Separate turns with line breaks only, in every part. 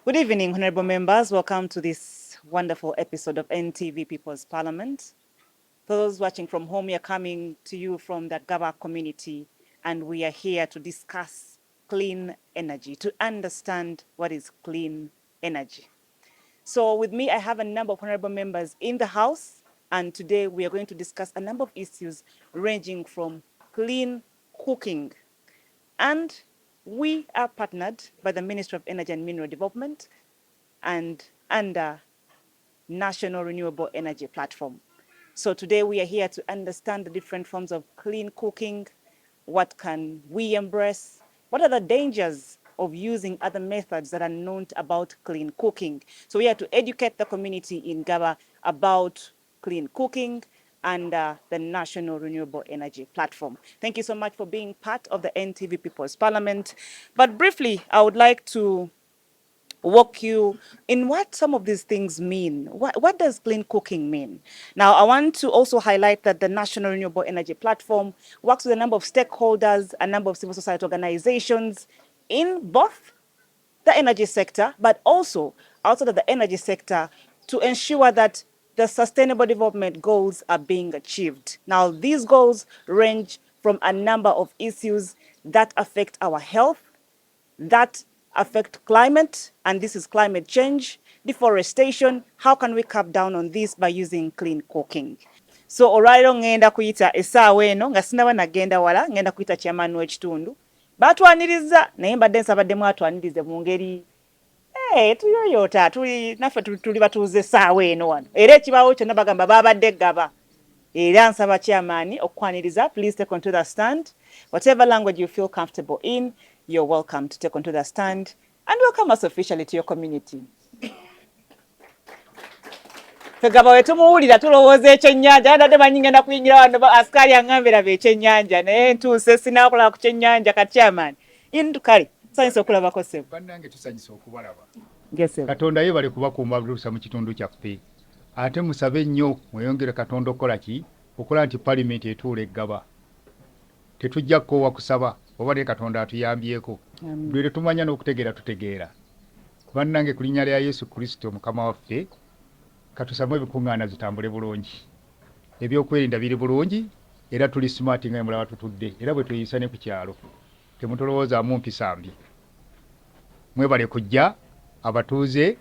Good evening, honorable members. Welcome to this wonderful episode of NTV People's Parliament. For those watching from home, we are coming to you from the Gaba community, and we are here to discuss clean energy, to understand what is clean energy. So with me, I have a number of honorable members in the House, and today we are going to discuss a number of issues ranging from clean cooking. And we are partnered by the Ministry of Energy and Mineral Development and under National Renewable Energy Platform. So today we are here to understand the different forms of clean cooking. What can we embrace? What are the dangers of using other methods that are known about clean cooking? So we are to educate the community in Gaba about clean cooking under the National Renewable Energy Platform. Thank you so much for being part of the NTV People's Parliament. But briefly, I would like to walk you in what some of these things mean. What does clean cooking mean? Now, I want to also highlight that the National Renewable Energy Platform works with a number of stakeholders, a number of civil society organizations in both the energy sector, but also outside of the energy sector to ensure that the sustainable development goals are being achieved. Now, these goals range from a number of issues that affect our health, that affect climate, and this is climate change, deforestation. How can we cut down on this by using clean cooking? So olwaliro ngenda kuyita essaawa eno nga sinaba nagenda wala, ngenda kuyita chairman w'ekitundu. Batwaniriza naye mbadde nsabadde mwatwanirize mu ngeri tuyoyoota naffe tuli batuuze essaawa eno wano. Era ekibaawo kyonna bagamba baabadde Gaba. Era nsaba chairman okwaniriza, please take onto the stand. Whatever language you feel comfortable in, you're welcome to take onto the stand and welcome us officially to your community. Gaba wetumuwulira tulowooza ekyennyanja nadde manyi ngenda kuyingira wano asikali aŋŋambe laba ekyennyanja naye ntuuse sinaakulaba ku kyennyanja ka chairman. Kale tusanyusa okulabako ssebo.
Bannange tusanyusa okubalaba.
Ssebo.
Katonda ye bali kubakuuma bulusa mu kitundu kyaffe. Ate musabe nnyo mweyongere Katonda okukola ki? Okukola nti Parliament etuula eGaba. Tetujja kukoowa kusaba oba ne Katonda atuyambyeko. Bwe tumanya n'okutegeera tutegeera. Bannange ku linnya lya Yesu Kristo Mukama waffe katusamu ebikuŋŋaana zitambule bulungi. Ebyokwerinda biri bulungi era tuli smart nga mulaba tutudde era bwe tuyisa ne ku kyalo. Temutolowoozaamu mpisa mbi. Mwebale kujja abatuuze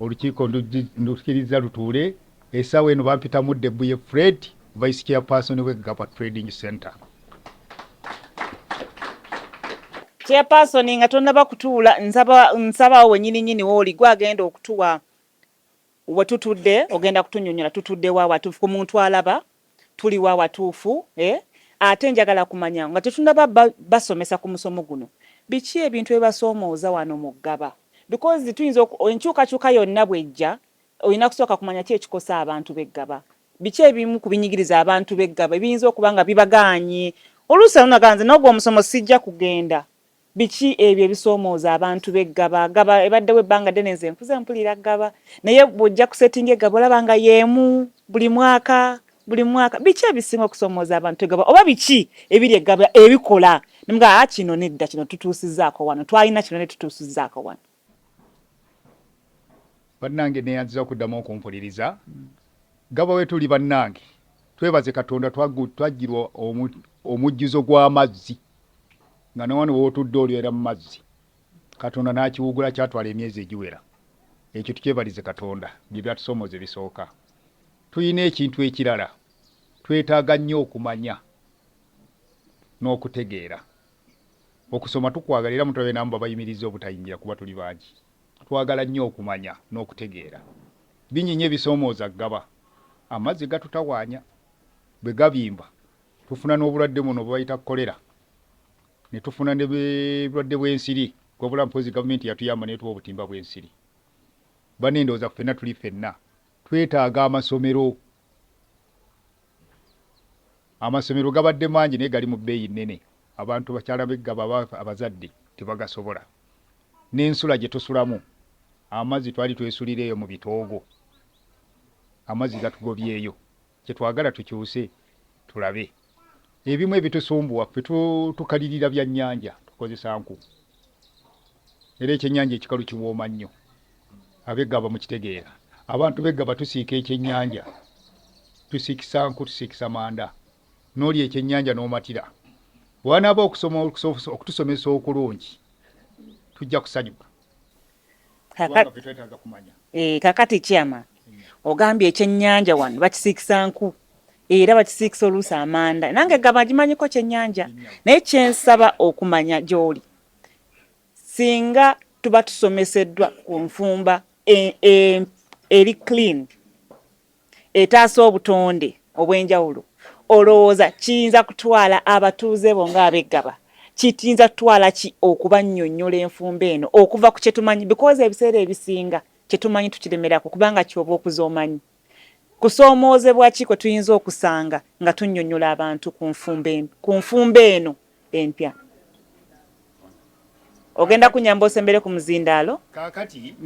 olukiiko ndukkiriza lutuule essaawa eno bampita Mudde Buye Fred Vice Chairperson w'Egaba Trading Center.
Chairperson nga tonnaba kutuula nsaba wennyini w'oli gwagenda okutuwa we tutudde ogenda kutunnyonnyola tutudde wa watuufu ku muntu alaba tuli wa watuufu ate njagala kumanya nga tetunaba basomesa ku musomo guno biki ebintu ebibasoomooza wano mu Gaba because tuyinza enkyukakyuka yonna bwejja olina kusooka kumanya ki ekikosa abantu b'Egaba biki ebimu ku binyigiriza abantu b'Egaba ebiyinza okuba nga bibagaanye oluusi onaganze n'ogwo omusomo sijja kugenda biki ebyo ebisoomooza abantu b'Egaba Gaba ebaddewo ebbanga ddene nze nkuze mpulira Gaba naye bw'ojja kusetinga Egaba olaba nga yeemu buli mwaka biki ebisinga okusoomooza abantu Egaba oba biki ebiri Egaba ebikola nimuga kino nedda kino tutuusizzaako wano twalina kino ne tutuusizzaako wano.
Bannange neyanziza okuddamu okumpuliriza Gaba we tuli bannange twebaze Katonda twagirwa omujjuzo gw'amazzi nga ne wano wootudde olywera mu mazzi Katonda n'akiwugula kyatwala emyezi egiwera ekyo tukyebalize Katonda bye byatusoomooza ebisooka. Tuyina ekintu ekirala twetaaga nnyo okumanya n'okutegeera. Okusoma tukwagalira mutwe namu babayimiriza obutayingira kuba tuli bangi. Twagala nnyo okumanya n'okutegeera. Binyinyi ebisoomooza Gaba amazzi gatutawaanya bwe gabimba tufuna n'obulwadde muno bwayita kolera ne tufuna ne bulwadde bw'ensiri wabula mpozi gavumenti yatuyamba netuwa obutimba bw'ensiri. Banendooza ffenna tuli ffenna twetaaga amasomero gabadde mangi naye gali mu bbeeyi nnene abantu bakyala b'Egaba abazadde tebagasobola. N'ensula gye tusulamu amazzi twali twesulira eyo mu bitoogo amazzi gatugobyeyo kye twagala tukyuse tulabe ebimu ebitusumbuwa ffe tukalirira bya nnyanja tukozesa nku era ekyennyanja ekikalu kiwooma nnyo ab'eggaba mukitegeera abantu b'eggaba tusiika ekyennyanja tusiikisa nku tusiikisa manda n'olya ekyennyanja n'omatira bw'anaaba okutusomesa okulungi tujja kusanyuka twetaaga kumanya
kakati kyama ogambye ekyennyanja wano bakisiikisa nku era bakisiikisa oluusi amanda nange eggaba gimanyiko kyennyanja naye kyensaba okumanya gy'oli singa tuba tusomeseddwa ku nfumba eri clean etaasa obutonde obw'enjawulo olowooza kiyinza kutwala abatuuze bo ng'ab'eggaba kiyinza kutwala ki okubannyonnyola enfumba eno okuva ku kyetumanyi because ebiseera ebisinga kyetumanyi tukiremerako kubanga kyoba okuzoomanyi kusoomoozebwa ki kwe tuyinza okusanga nga tunnyonnyola abantu ku nfumba eno empya ogenda kunyamba osembere ku muzindaalo
kaakati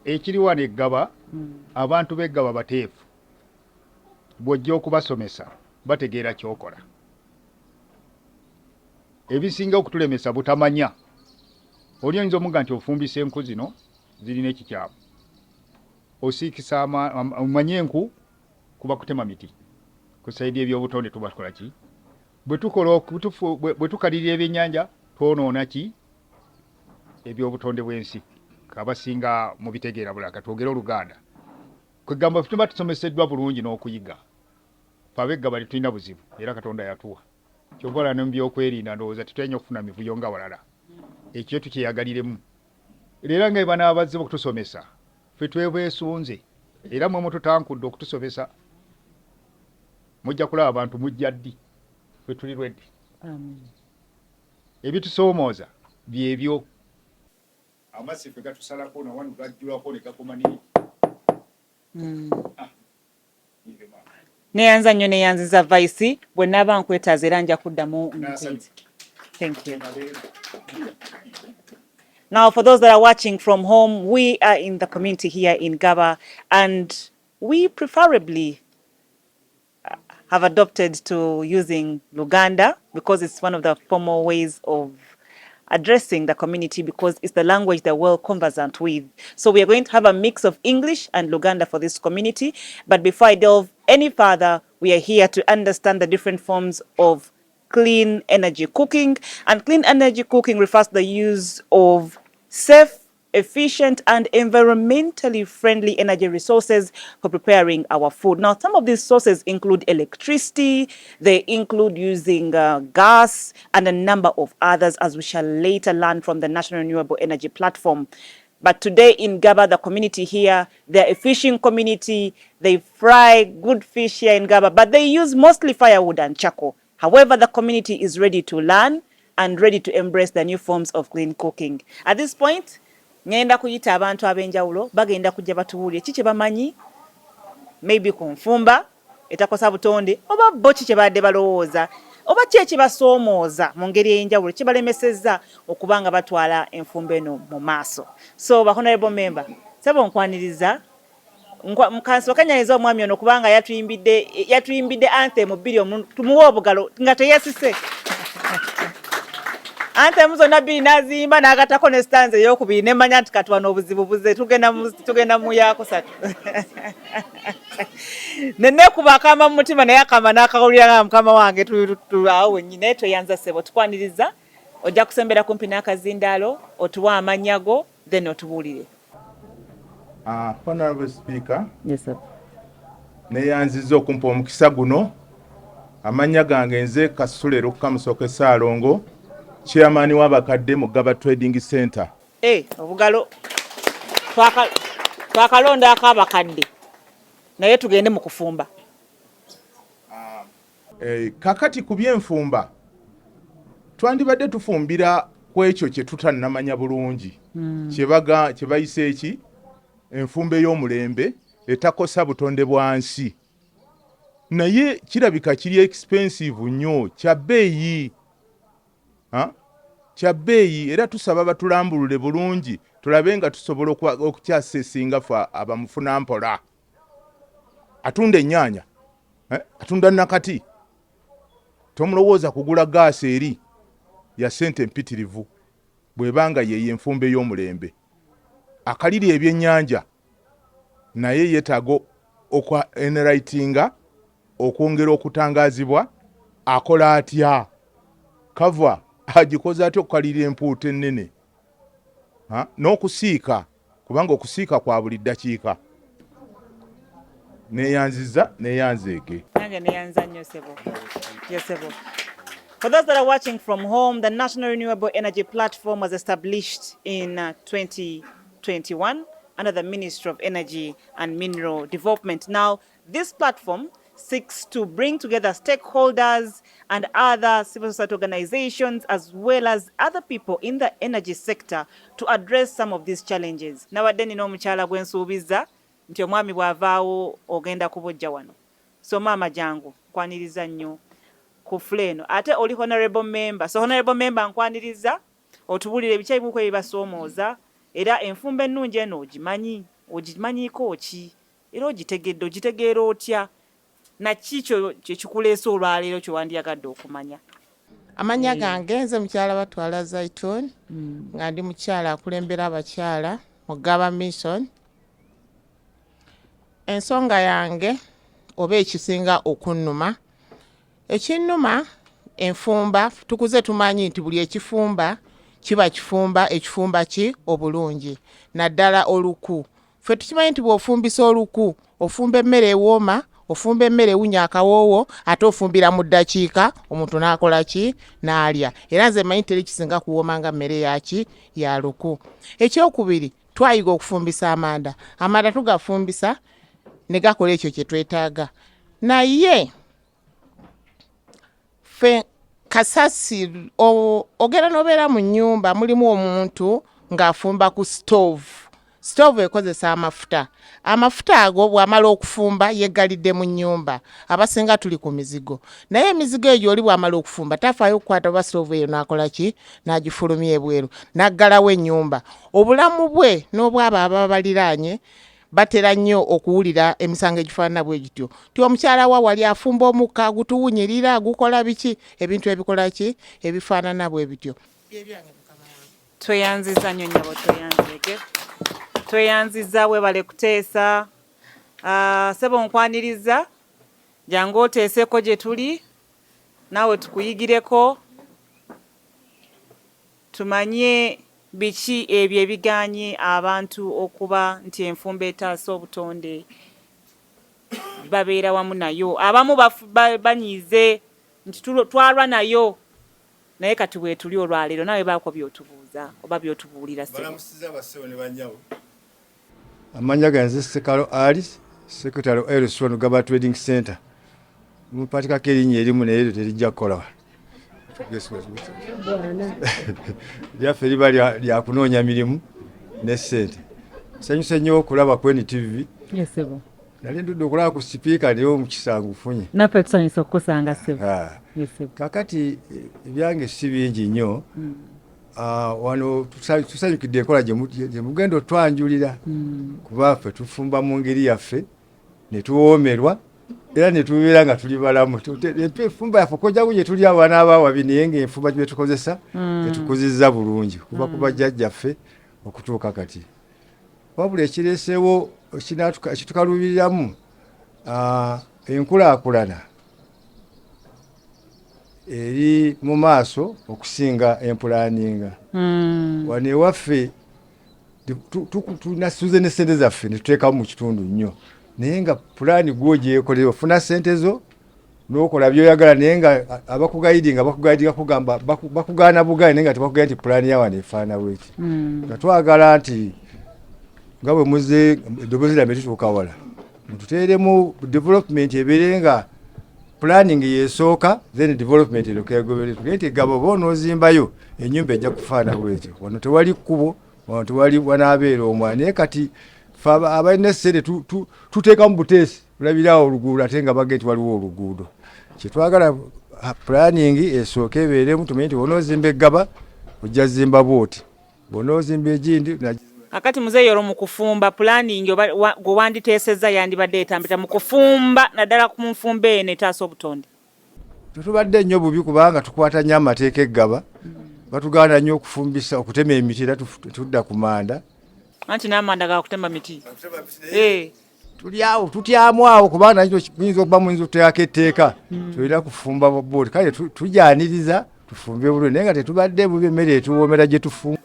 ekiri wano eggaba abantu b'eggaba bateefu bw'ojja okubasomesa bategeera kyokola ebisinga okutulemesa butamanya oli oyinza omuga nti ofumbisa enku zino zirina ekikyamu osiikisa omanye enku kuba kutema miti kusaidi ebyobutonde tubakola ki bwe tukalirira ebyennyanja twonoona ki ebyobutonde bw'ensi abasinga mu bitegeera bulaka twogera Oluganda kwegamba tuba tusomeseddwa bulungi n'okuyiga ab'eggaba tetulina buzibu era Katonda yatuwa kyobola ne mu byokwerinda ndowooza tetulina okufuna mivuyo nga walala ekyo tukyeyagaliremu era nga bana abazze okutusomesa ffe twebeesunze era mwe mututankudde okutusomesa mujja kulaba abantu mujja ddi ffe tuli lwedde ebitusoomooza byebyo amasi ffe gatusalako nawanu gajjulako ne gakoma nini
neyanza nnyo neyanziza vice bwe naaba nkwetaaza era nja kuddamu nkwezi. Thank you. Now, for those that are watching from home, we are in the community here in Gaba, and we preferably have adopted to using Luganda because it's one of the formal ways of addressing the community because it's the language they're well conversant with. So we are going to have a mix of English and Luganda for this community. But before I delve any further, we are here to understand the different forms of clean energy cooking. And clean energy cooking refers to the use of safe, efficient and environmentally friendly energy resources for preparing our food. Now, some of these sources include electricity, they include using gas and a number of others, as we shall later learn from the National Renewable Energy Platform. But today in Gaba, the community here, they're a fishing community. They fry good fish here in Gaba, but they use mostly firewood and charcoal. However, the community is ready to learn and ready to embrace the new forms of clean cooking. At this point, ngenda kuyita abantu ab'enjawulo bagenda kujja batubuulire ki kye bamanyi maybe ku nfumba etakosa butonde oba bo ki kye badde balowooza oba ki ekibasoomooza mu ngeri ey'enjawulo kibalemesezza okuba nga batwala enfumba eno mu maaso. So honorable member sebo nkwaniriza mukansooka nyanyiriza omwami ono kubanga yatuyimbidde anthem bbiri tumuwe obugalo nga teyasise anthem zonna bbiri n'aziyimba n'agatako ne stanza ey'okubiri ne manya nti kati wano obuzibu buze tugenda mu yakusatu nekuba akama mu mutima naye akama n'akawulira nga mukama wange awo wennyini naye tweyanza ssebo tukwaniriza ojja kusembera kumpi n'akazindaalo otuwa amannya go then otubuulire.
Honorable Speaker,
Yes, sir.
neyanziza okumpa omukisa guno amannya gange nze Kasule Kamusoke Saalongo chairman w'abakadde mu Gaba Trading Center.
Obugalo twakalonda ak'abakadde naye tugende mu kufumba.
Kakati ku byenfumba twandibadde tufumbira ku ekyo kye tutannamanya bulungi kye bayise eki enfumba ey'omulembe etakosa butonde bwansi naye kirabika kiri expensive nnyo kya bbeeyi era tusaba batulambulule bulungi tulabe nga tusobola okukyasesinga fa abamufuna mpola atunda ennyaanya atunda nakati tomulowooza kugula gaasi eri ya ssente mpitirivu bwebanga ye enfumbe y'omulembe. Akaliri ebyennyanja naye yeetaaga okwa enlightinga okwongera okutangaazibwa akola atya kava agikoze atya okukalira empuuta ennene n'okusiika kubanga okusiika kwa buli ddakiika neeyanziza neeyanzeege.
Nange neeyanza nnyo ssebo. Yes, ssebo. For those that are watching from home, the National Renewable Energy Platform was established in 2021 under the Ministry of Energy and Mineral Development. Now, this platform seeks to bring together stakeholders and other civil society organizations as well as other people in the energy sector to address some of these challenges. Nawadde nina omukyala gwe nsuubiza nti omwami bw'avaawo ogenda kubojja wano. So maama jangu nkwaniriza nnyo ku fuleno. Ate oli honorable member. So honorable member nkwaniriza otubulire ebikyayimuko ebibasoomooza era enfumba ennungi eno ogimanyiiko ki era ogitegeera otya naki kye kikuleesa olwaleero kye wandiyagadde okumanya.
Amanya gange nze mukyala Batwala Zaitun nga ndi mukyala akulembera abakyala mu Gaba Mission. Ensonga yange oba ekisinga okunnuma ekinnuma enfumba tukuze tumanyi nti buli ekifumba kiba kifumba ekifumba ki obulungi naddala oluku. Ffe tukimanyi nti bw'ofumbisa oluku ofumba emmere ewooma ofumba emmere ewunya akawoowo ate ofumbira mu ddakiika omuntu n'akola ki n'alya. Era nze manyi teri kisinga kuwooma nga mmere yaki ya luku. Ekyokubiri twayiga okufumbisa amanda. Amanda tugafumbisa ne gakola ekyo kye twetaaga. Naye ffe kasasi ogera n'obeera mu nnyumba mulimu omuntu ng'afumba ku stove. Stove ekozesa amafuta. Amafuta ago bw'amala okufumba yeggalidde mu nnyumba. Abasinga tuli ku mizigo. Naye emizigo egyo oli bw'amala okufumba tafaayo okukwata oba stove eyo n'akola ki n'agifulumya ebweru n'aggalawo ennyumba. Obulamu bwe n'obwabo ababa baliraanye batera nnyo okuwulira emisango egifaanana bwe gityo. Ti omukyala wa wali afumba omukka gutuwunyirira gukola biki ebintu ebikola ki ebifaanana bwe bityo.
Tweyanziza nnyo nnyabo tweyanzege. Tweyanziza webale kuteesa. Ssebo nkwaniriza jangu oteeseko gye tuli naawe tukuyigireko tumanye biki ebyo ebiganye abantu okuba nti enfumba etaasa obutonde babeera wamu nayo. Abamu banyiize nti twalwa nayo naye kati weetuli olwaleero nawe baako by'otubuuza oba by'otubuulira.
Amanya ganze Sekalo Alice, Secretary of Elson Gaba Trading Center. Mupatika kerinnya erimu naye terijja kukola. Lyaffe liba lya kunoonya mirimu ne ssente. Nsanyuse nnyo okulaba ku NTV.
Yes, ssebo.
Nali ndudde okulaba ku sipiika naye omukisangu funye.
Naffe tusanyusa okukusanga ssebo. Yes, ssebo.
Kakati ebyange si bingi nnyo. Wano tusanyukidde enkola gye mugenda otwanjulira kuba ffe tufumba mu ngeri yaffe ne tuwoomerwa era ne tubeera nga tuli balamu. Enfumba yaffe okojjaku gye tuli abaana abaawabi naye ng'enfumba gye tukozesa etukuzizza bulungi kuba kuba jjajjaffe okutuuka kati. Wabula ekireeseewo ekitukalubiriramu enkulaakulana eri mu maaso okusinga empulaaninga. Wano ewaffe tunasuze ne ssente zaffe ne tuteekamu mu kitundu nnyo naye nga pulaani gw'ogyekolera ofuna ssente zo n'okola by'oyagala naye nga abakugayidinga bakugayidinga kugamba bakugaana bugaani naye nga tebakugaya nti pulaani yawana efaana bweti. Nga twagala nti nga bwe muze eddoboozi lyambe tutuuka wala mututeeremu development ebeere nga planning yesooka then development elokegoberera. Tugende nti Gaba oba onoozimbayo ennyumba ejja kufaana bwetyo. Wano tewali kkubo, wano tewali wanaabeera omwana naye kati ffe abalina essente tuteekamu buteesi tulabirawo oluguudo ate nga bagee nti waliwo oluguudo. Kyetwagala planning esooka ebeeremu tumenye nti onoozimba eGaba ojja zimba bwoti, bw'onoozimba egindi
akati muzeeyoro mu kufumba planning gwe wanditeesezza yandibadde etambita mu kufumba naddala ku nfumba eno etaasa obutonde.
Tetubadde nnyo bubi kubanga tukwata nnyo amateeka eGaba batugaana nnyo okufumbisa okutema emiti era tudda ku manda
anti n'amanda ga kutema miti
tuli awo tutyamu awo kubanga nakyo kiyinza okuba muyinza okuteekako etteeka tulina kufumba booti kale tujyaniriza tufumbe bulungi naye nga tetubadde bubi emmere etuwoomera gye tufumba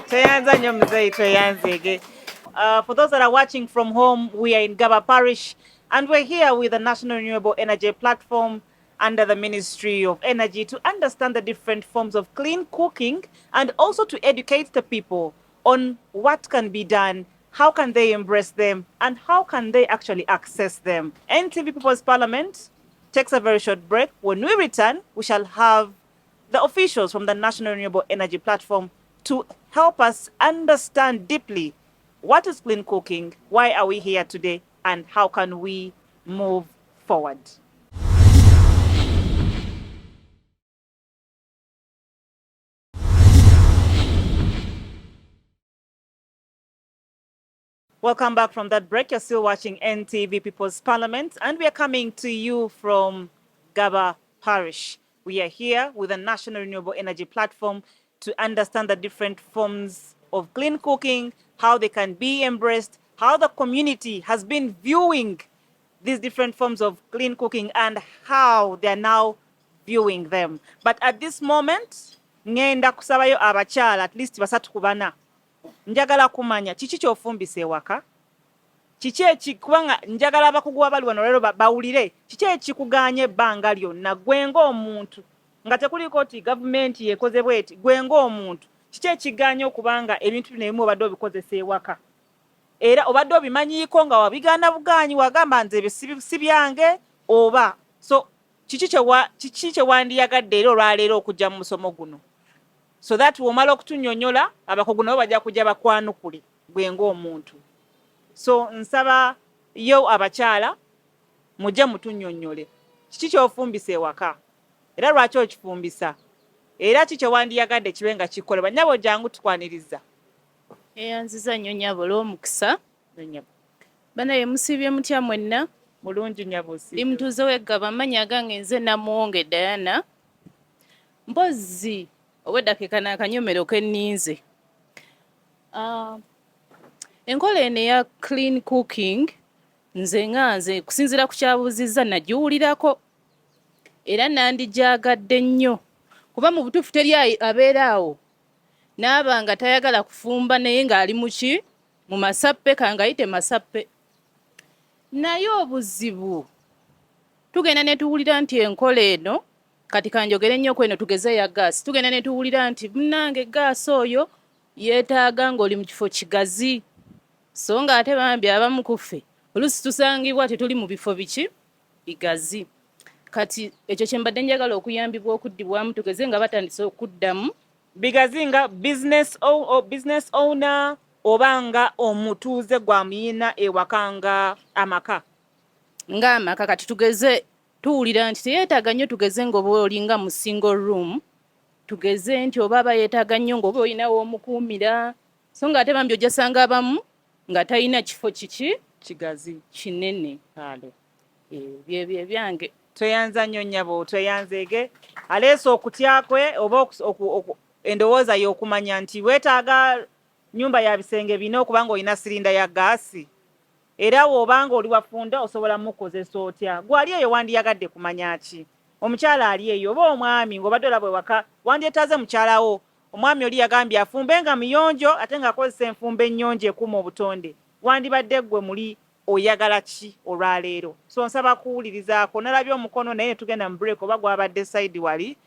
tweyanza nnyo muzeeyi tweyanzege. For those that are watching from home, we are in Gaba Parish and we're here with the National Renewable Energy Platform under the Ministry of Energy to understand the different forms of clean cooking and also to educate the people on what can be done, how can they embrace them, and how can they actually access them. NTV People's Parliament takes a very short break. When we return, we shall have the officials from the National Renewable Energy Platform to help us understand deeply what is clean cooking, why are we here today, and how can we move forward. Welcome back from that break. You're still watching NTV People's Parliament, and we are coming to you from Gaba Parish. We are here with the National Renewable Energy Platform to understand the different forms of clean cooking, how they can be embraced, how the community has been viewing these different forms of clean cooking, and how they are now viewing them. But at this moment, ngenda kusabayo abakyala at least basatu kubana. Njagala kumanya kiki kyofumbisa ewaka, kiki ekikubanga njagala abakugu abali wano leero bawulire kiki ekikuganye ebbanga lyonna gwe ng'omuntu nga tekuliko oti gavumenti yekoze bweti, gwe ng'omuntu kiki ekiganye okubanga ebintu bino ebimu obadde obikozesa ewaka era obadde obimanyiiko nga wabigaana bugaanyi wagamba nze si byange oba so kiki kye wandiyagadde era olwaleero okujja mu musomo guno so that womala okutunnyonnyola abakugu nabo bajja kujja bakwanukule gwe ng'omuntu. So nsaba yo abakyala mujje mutunnyonnyole kiki kyofumbisa ewaka era lwaki okifumbisa era kiki kyewandiyagadde kibe nga kikolebwa. Nnyabo jangu tukwaniriza.
Eyanziza nnyo nnyabo olw'omukisa. Banaye musiibye mutya mwenna?
Mulungi nnyabo si.
Ndi mutuuze w'Eggaba amannya gange nze Namuwonge Diana. Mpozi obw'eddakiika n'akanyomero ke nninze. Enkola eno eya clean cooking nze kusinziira ku kyabuuzizza nagiwulirako era nandijaagadde nnyo kuba mu butuufu teri abeera awo n'aba nga tayagala kufumba naye ng'ali mu masappe kangayite masappe. Naye obuzibu tugenda ne tuwulira nti enkola eno kati kanjogere nnyo kweno tugeze ya gaasi tugenda ne tuwulira nti munnange gaasi oyo yeetaaga ng'oli mu kifo kigazi so ng'ate bambi abamu ku ffe oluusi tusangibwa tetuli mu bifo bigazi. Kati ekyo kye mbadde njagala okuyambibwa okuddibwamu tugeze nga batandise okuddamu
bigazi nga business owner oba nga omutuuze gwa muyina ewaka nga amaka.
Ng'amaka kati tugeze tuwulira nti teyeetaaga nnyo tugeze ng'oba olinga mu single room tugeze nti oba aba yeetaaga nnyo ng'oba olinawo omukuumira so ng'ate bambi ojasanga abamu nga talina kifo
kigazi
kinene. Bye byange.
Tweyanza nnyo nnyabo tweyanzeege aleese okutya kwe oba endowooza y'okumanya nti weetaaga nnyumba ya bisenge bina okubanga olina sirinda ya gaasi era w'obanga oli wafunda osobola mukozesa otya. Gwali eyo wandiyagadde kumanya ki? Omukyala ali eyo oba omwami ng'obadde olaba ewaka wandyetaaze mukyalawo omwami oli yagambye afumbe nga muyonjo ate ng'akozesa enfumba ennyonjo ekuuma obutonde wandibadde ggwe muli oyagala ki olwaleero. So nsaba kuwulirizaako nalabye omukono naye tugenda mu break oba gwabadde side wali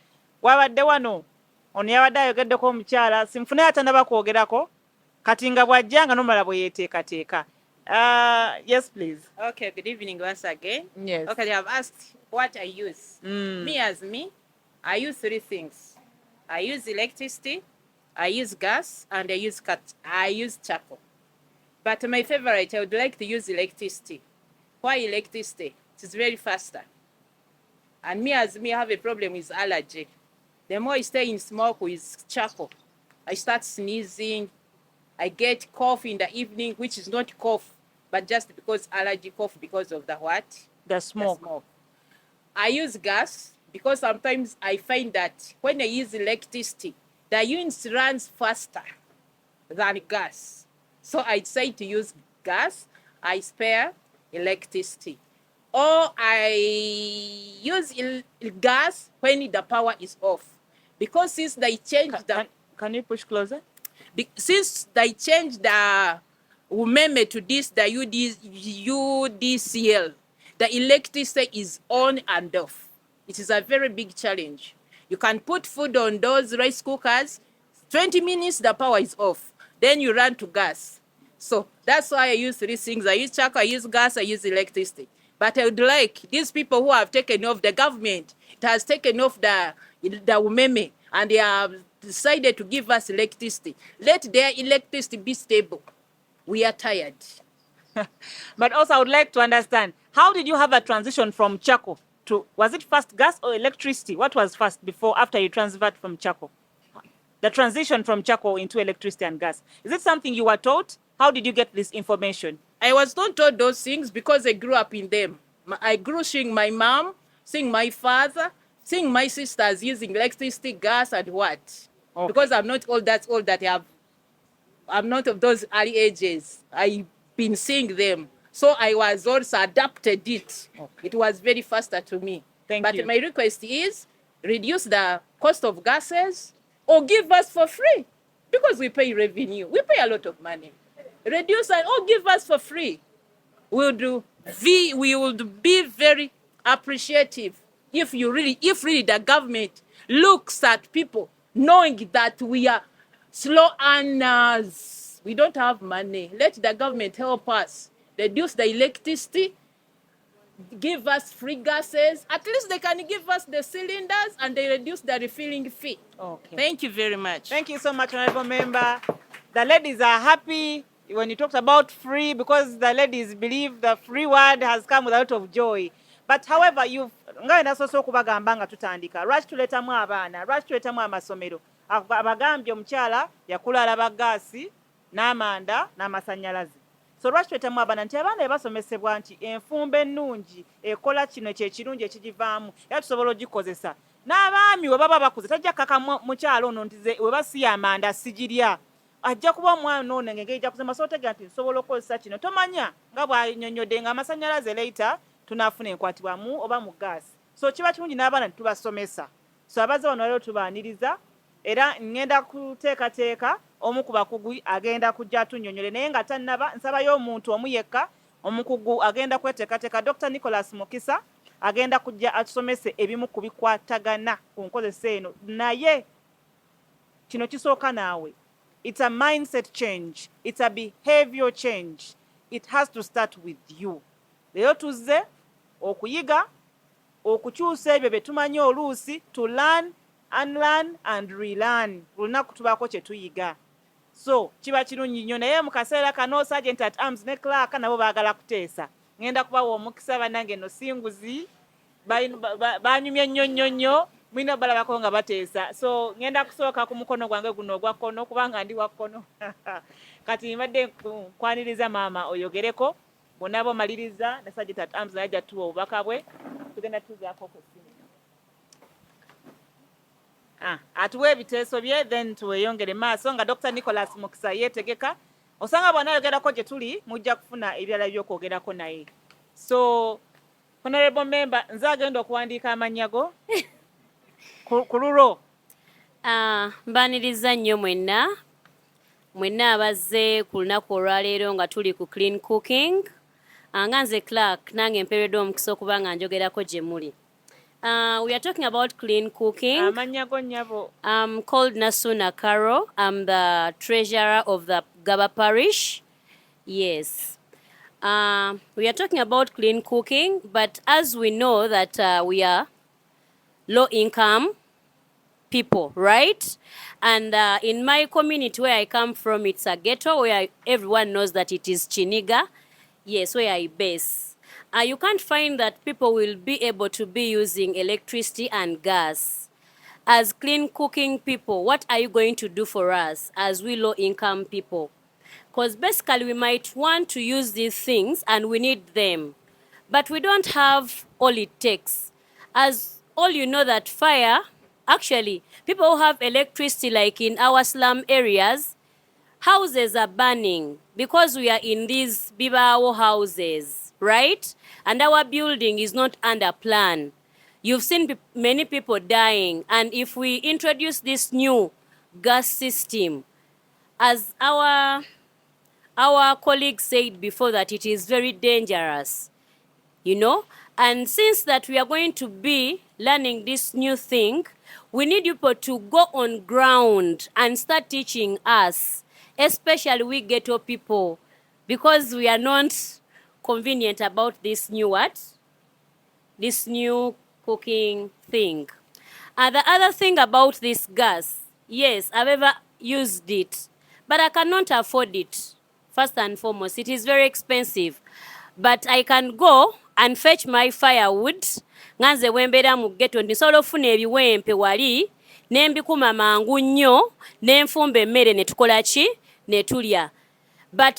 wabadde wano ono yabadde ayogeddeko omukyala sinfune atandaba kwogerako kati nga bw'ajja nga nomala bwe yeeteekateeka. Yes please.
Okay, good evening once again.
Yes.
Okay, they have asked what I use. Me, I use three things. I use electricity, I use gas, and I use charcoal. But my favorite, I would like to use electricity. Why electricity? It is very faster. And me, I have a problem with allergy. The more I stay in smoke with charcoal, I start sneezing. I get cough in the evening, which is not cough, but just because allergy cough because of the what?
The smoke.
I use gas because sometimes I find that when I use electricity, the units runs faster than gas. So I decide to use gas, I spare electricity. Or I use gas when the power is off. Because since they changed
Can you push closer?
Since they changed the umeme to this, the UDCL, the electricity is on and off. It is a very big challenge. You can put food on those rice cookers, 20 minutes, the power is off. Then you run to gas. So that's why I use three things. I use charcoal, I use gas, I use electricity. But I would like these people who have taken off, the government, it has taken off the umeme, and they have decided to give us electricity. Let their electricity be stable. We are tired.
But also, I would like to understand, how did you have a transition from charcoal to, was it first gas or electricity? What was first before, after you transferred from charcoal? The transition from charcoal into electricity and gas. Is it something you were taught? How did you get this information?
I was not taught those things because I grew up in them. I grew seeing my mom, seeing my father, seeing my sisters using electricity, gas, and what.
Okay.
Because I'm not all that old that I'm not of those early ages. I've been seeing them. So I was also adapted it.
Okay.
It was very faster to me.
Thank you.
But my request is reduce the cost of gases or give us for free because we pay revenue. We pay a lot of money. Reduce and or give us for free. We would be very appreciative if really the government looks at people knowing that we are slow earners. We don't have money. Let the government help us reduce the electricity, give us free gases. At least they can give us the cylinders and they reduce the refilling fee.
Okay.
Thank you very much.
Thank you so much, Honorable Member. The ladies are happy when you talked about free, because the ladies believe the free word has come with a lot of joy. But however, nga nasoose okubagamba nga tutandika, lwaki tuletamu abaana, lwaki tuletamu amasomero? Abagambye omukyala yakulala bagaasi n'amanda n'amasannyalaze. So lwaki tuletamu abaana nti abaana be basomesebwa nti enfumba ennungi ekola kino kyekirungi ekigivaamu era tusobola ogikozesa. N'abaami we baba bakuze tajja kaka mukyala ono nti we basiya amanda sigirya. Ajja kuba omwana ono engeri ejja kuzema sootegera nti nsobola okukozesa kino. Tomanya nga bw'annyonnyodde nga amasannyalaze later tunaafuna enkwatibwamu oba mu gaasi. So kiba kirungi n'abaana tubasomesa. So abazze wano leero tubaaniriza era ngenda kuteekateeka omu ku bakugu agenda kujja atunnyonnyole naye nga tannaba nsabayo omuntu omu yekka omukugu agenda kweteekateeka. Dr. Nicholas Mukisa agenda kujja atusomese ebimu ku bikwatagana ku nkozesa eno. Naye kino kisooka naawe. It's a mindset change. It's a behavior change. It has to start with you. Leero tuzze okuyiga, okukyusa ebyo bye tumanyi oluusi, to learn, unlearn and relearn. Lunaku tubaako kye tuyiga. So kiba kirungi nnyo naye mu kaseera kano Sergeant at Arms ne Clark nabo baagala kuteesa. Ngenda kubawa omukisa bannange no singuzi banyumye nnyo mwina balabako nga bateesa. So ngenda kusooka ku mukono gwange guno ogwa kkono kubanga ndi wa kkono. Kati mbadde nkwaniriza maama oyogereko. Bonna bomaliriza ne Sergeant at Arms najja tuwa obubaka bwe. Tugenda tuzaako ku ssimu. Atuwa ebiteeso bye then tuweyongere maaso nga Dr. Nicholas Mukisa yeetegeka. Osanga bw'anaayogerako gye tuli mujja kufuna ebirala by'okwogerako naye. So Honorable Member, nze agenda okuwandiika amannya go ku lulo.
Mbaniriza nnyo mwenna abazze ku lunaku olwaleero nga tuli ku clean cooking. Nga nze Clark nange mpeereddwa omukisa okuba nga njogerako gye muli. We are talking about clean cooking.
Amannya go nnyabo.
I'm called Nasuna Karo. I'm the treasurer of the Gaba Parish. Yes. We are talking about clean cooking, but as we know that we are low income people, right? And in my community where I come from, it's a ghetto where everyone knows that it is Chiniga. Yes, where I base. You can't find that people will be able to be using electricity and gas. As clean cooking people, what are you going to do for us as we low income people? Because basically we might want to use these things and we need them. But we don't have all it takes. As all you know that fire, actually, people who have electricity, like in our slum areas, houses are burning because we are in these bibao houses, right? And our building is not under plan. You've seen many people dying. And if we introduce this new gas system, as our colleague said before, that it is very dangerous, you know? And since that we are going to be learning this new thing, we need people to go on ground and start teaching us, especially we ghetto people, because we are not convenient about this new what? This new cooking thing. And the other thing about this gas, yes, I've ever used it, but I cannot afford it. First and foremost, it is very expensive. But I can go and fetch my firewood, nganze wembera mu ghetto nsobola ofuna ebiwempe wali, nembikuma mangu nnyo, nenfumba emmere ne tukola ki? Ne tulya. But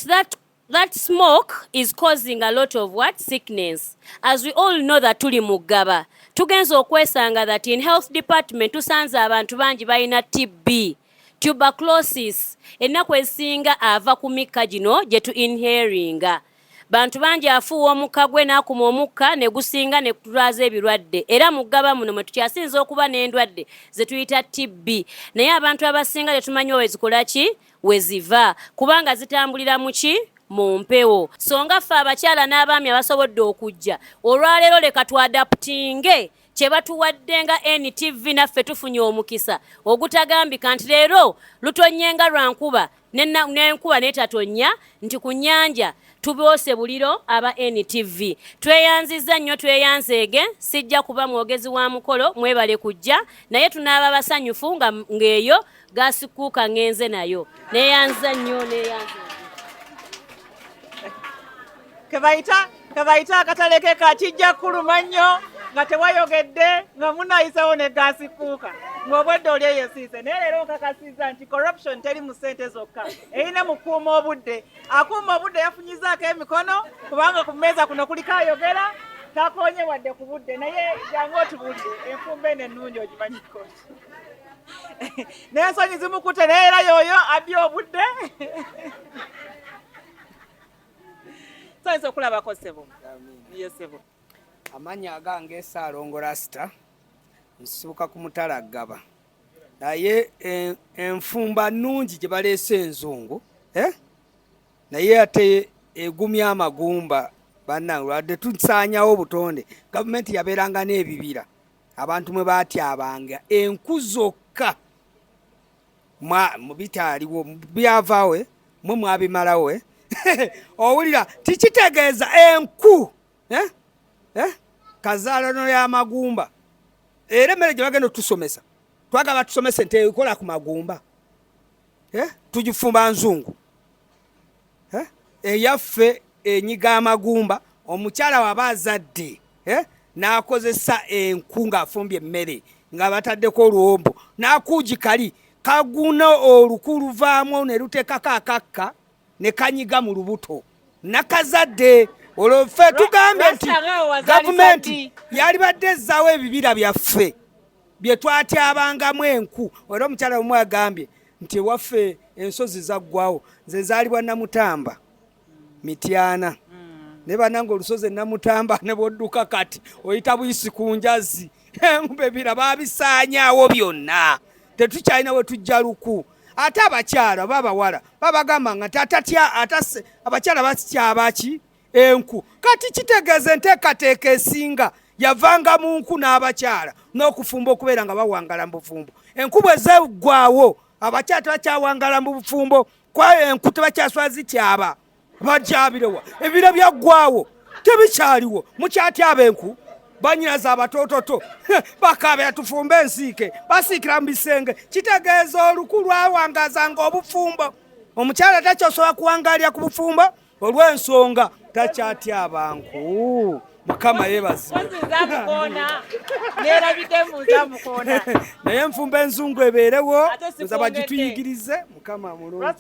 that smoke is causing a lot of what? Sickness. As we all know that tuli mu Gaba, tugenza okwesanga that in health department tusanze abantu bangi balina TB, tuberculosis, ennaku esinga ava ku mikka gino gye tu inhalinga. Bantu bangi afuwa omukka gwe n'akuma omukka ne gusinga ne kutulaza ebirwadde. Era mu Gaba muno mwe tukyasinza okuba n'endwadde ze tuyita TB. Naye abantu abasinga tetumanyi wezikola ki? Weziva. Kubanga zitambulira mu ki? Mu mpewo. So nga ffe abakyala n'abaami abasobodde okujja, olwaleero leka tuadaptinge kye batuwadde nga NTV naffe tufunye omukisa ogutagambika nti leero lutonnyenga lwa nkuba n'enkuba n'etatonya nti ku nnyanja tubyose buliro aba NTV. Tweyanziza nnyo, tweyanzeege, sijja kuba mwogezi wa mukolo, mwebale kujja, naye tunaaba basanyufu ng'eyo gaasikuuka ngenze nayo. Neeyanza nnyo, neeyanza.
Kebayita akatale ke kakijja kuluma nnyo nga tewayogedde nga munayisawo ne gaasikuuka ng'obwedde oli eyesiise. Naye leero nkakasiza nti corruption teri mu ssente zokka, erina mukuuma obudde. Akuuma obudde yafunyizaako emikono kubanga ku mmeeza kuno kuliko ayogera takoonye wadde ku budde, naye jangu otubulire enfumba eno ennungi ogimanyiko. N'ensonyi zimukute naye era y'oyo abbye obudde. Sonyiza okulabako ssebo. Ye ssebo.
Amanya agange Saalongo Rasta, nsuuka ku mutala Gaba. Naye enfumba nnungi gye baleese enzungu, naye ate egumya amagumba bannange wadde tusaanyawo obutonde. Gavumenti yabeeranga n'ebibira abantu mwe baatyabanga enku zokka mu bitaaliwo byavaawo mwe mwabimalawo. Owulira tikitegeeza enku kazaalono y'amagumba. Era emmere gye bagenda otusomesa twagaba tusomese nti ekola ku magumba, tugifumba nzungu. Eyaffe enyiga amagumba, omukyala waba azadde n'akozesa enku ng'afumbye emmere nga bataddeko oluwombo n'akuugi kali kaguna oluku luvaamu ne luteekako akakka ne kanyiga mu lubuto nakazadde. Olwo ffe tugambye nti gavumenti yali badde ezzaawo ebibira byaffe bye twatyabangamu enku. Era omukyala omu agambye nti ewaffe ensozi zaggwawo, nze zaalibwa Namutamba Mityana ne bannange olusozi Namutamba ne bwodduka kati oyita buyisi ku njazi ebibira baabisaanyaawo byonna, tetukyalina we tujja luku. Ate abakyala babawala babagamba nga abakyala batyaba ki? Enku. Kati kitegeeza enteekateeka esinga yavanga mu nku n'abakyala n'okufumba okubeera nga bawangala mu bufumbo. Enku bwe zeggwaawo abakyala tebakyawangala mu bufumbo, kwa enku tebakyaswa zityaba bajjabirewa. Ebiro byaggwaawo tebikyaliwo, mukyatyaba enku. Banyiraza abatoototo bakaabira tufumbe ensiike basiikira mu bisenge. Kitegeeza oluku lwawangazanga obufumbo. Omukyala takyosobola kuwangalira ku bufumbo olw'ensonga takyatyaba nku. Mukama yeebazibwe. Naye enfumba enzungu ebeerewo oza bagituyigirize. Mukama mulungi.